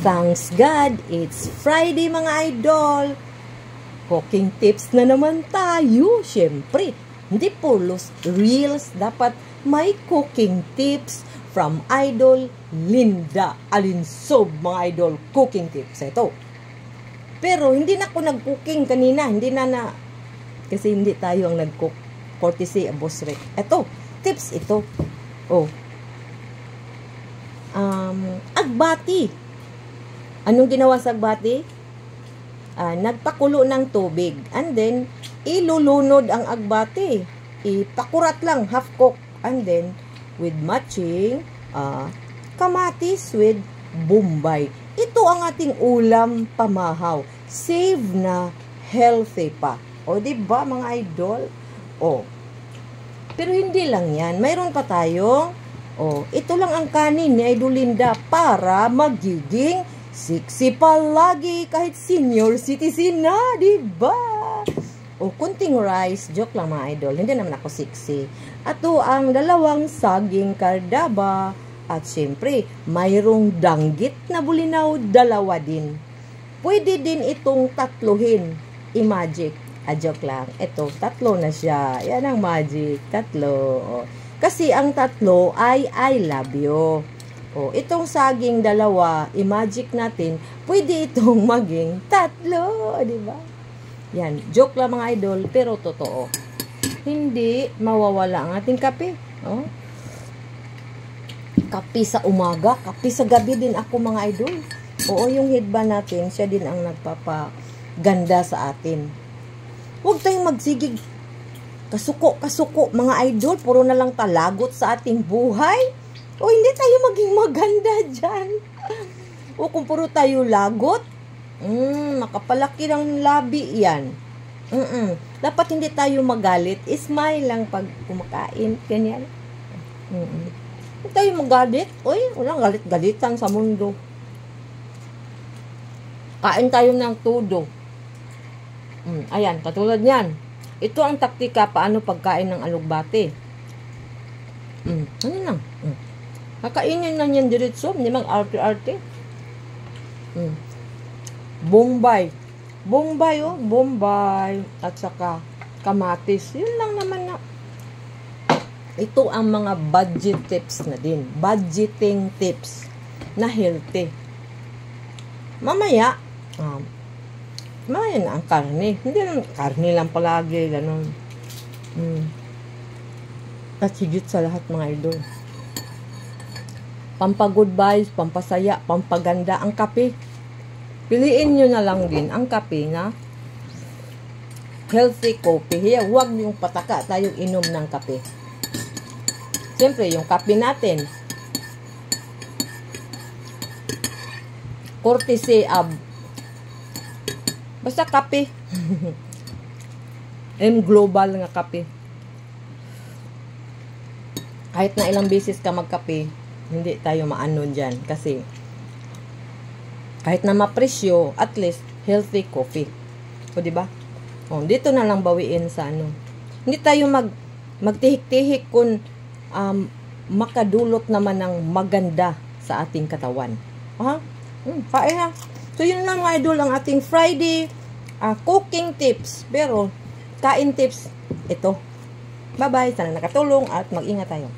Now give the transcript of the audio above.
Thanks God, it's Friday mga idol. Cooking tips na naman tayo. Siyempre, hindi pulos reels. Dapat may cooking tips from Idol Linda Alinsob, mga idol. Cooking tips. Ito. Pero hindi na ako nag-cooking kanina. Kasi hindi tayo ang nag-cook. Courtesy of Boss Rick. Ito. Tips ito. Oh. Agbati. Anong ginawa sa agbati? Nagpakulo ng tubig. And then, ilulunod ang agbati. Ipakurat lang, half cook. And then, with matching kamatis with bombay. Ito ang ating ulam pamahaw. Save na, healthy pa. O, diba mga idol? O. Pero hindi lang yan. Mayroon pa tayo. O, ito lang ang kanin ni Idol Linda para magiging sexy palagi kahit senior citizen na, diba? O, kunting rice. Joke lang mga idol. Hindi naman ako sexy. Ato ang dalawang saging kardaba. At syempre, mayroong danggit na bulinaw, dalawa din. Pwede din itong tatluhin. I-magic. Joke lang. Ito, tatlo na siya. Yan ang magic. Tatlo. Kasi ang tatlo ay I love you. O, itong saging dalawa, i-magic natin, pwede itong maging tatlo. Diba? Yan. Joke lang mga idol, pero totoo. Hindi mawawala ang ating kape. O? Kape sa umaga, kape sa gabi din ako mga idol. Oo, yung headband natin, siya din ang nagpapaganda sa atin. Huwag tayong magsigig kasuko, mga idol. Puro na lang talagot sa ating buhay. O, hindi tayo maging maganda dyan. O, kung puro tayo lagot, makapalaki ng labi yan. Dapat hindi tayo magalit. Smile lang pag kumakain. Ganyan. Hindi tayo magalit. Uy, walang galit-galitan sa mundo. Kain tayo ng tudo. Ayan, katulad yan. Ito ang taktika paano pagkain ng alugbati. Ano lang? Kakainin lang yan diretso. Hindi mag-arte-arte. Bombay. Bombay, oh. Bombay. At saka kamatis. Yun lang naman na. Ito ang mga budget tips na din. Budgeting tips na healthy. Mamaya, mamaya na ang karne. Hindi lang, karne lang palagi. Ganun. At higit sa lahat mga idol. Pampagood vibes, pampasaya, pampaganda ang kape. Piliin nyo na lang din ang kape na healthy coffee. Huwag yung pataka tayong inom ng kape. Siyempre, yung kape natin, courtesy of basta kape. M global nga kape. Kahit na ilang beses ka magkape, hindi tayo maano dyan. Kasi, kahit na mapresyo, at least, healthy coffee. O, diba? O, dito na lang bawiin sa ano. Hindi tayo magtihik-tihik kung makadulot naman ng maganda sa ating katawan. Kain na. So, yun lang mga idol ang ating Friday cooking tips. Pero, kain tips, ito. Bye-bye. Sana nakatulong at mag-ingat tayo.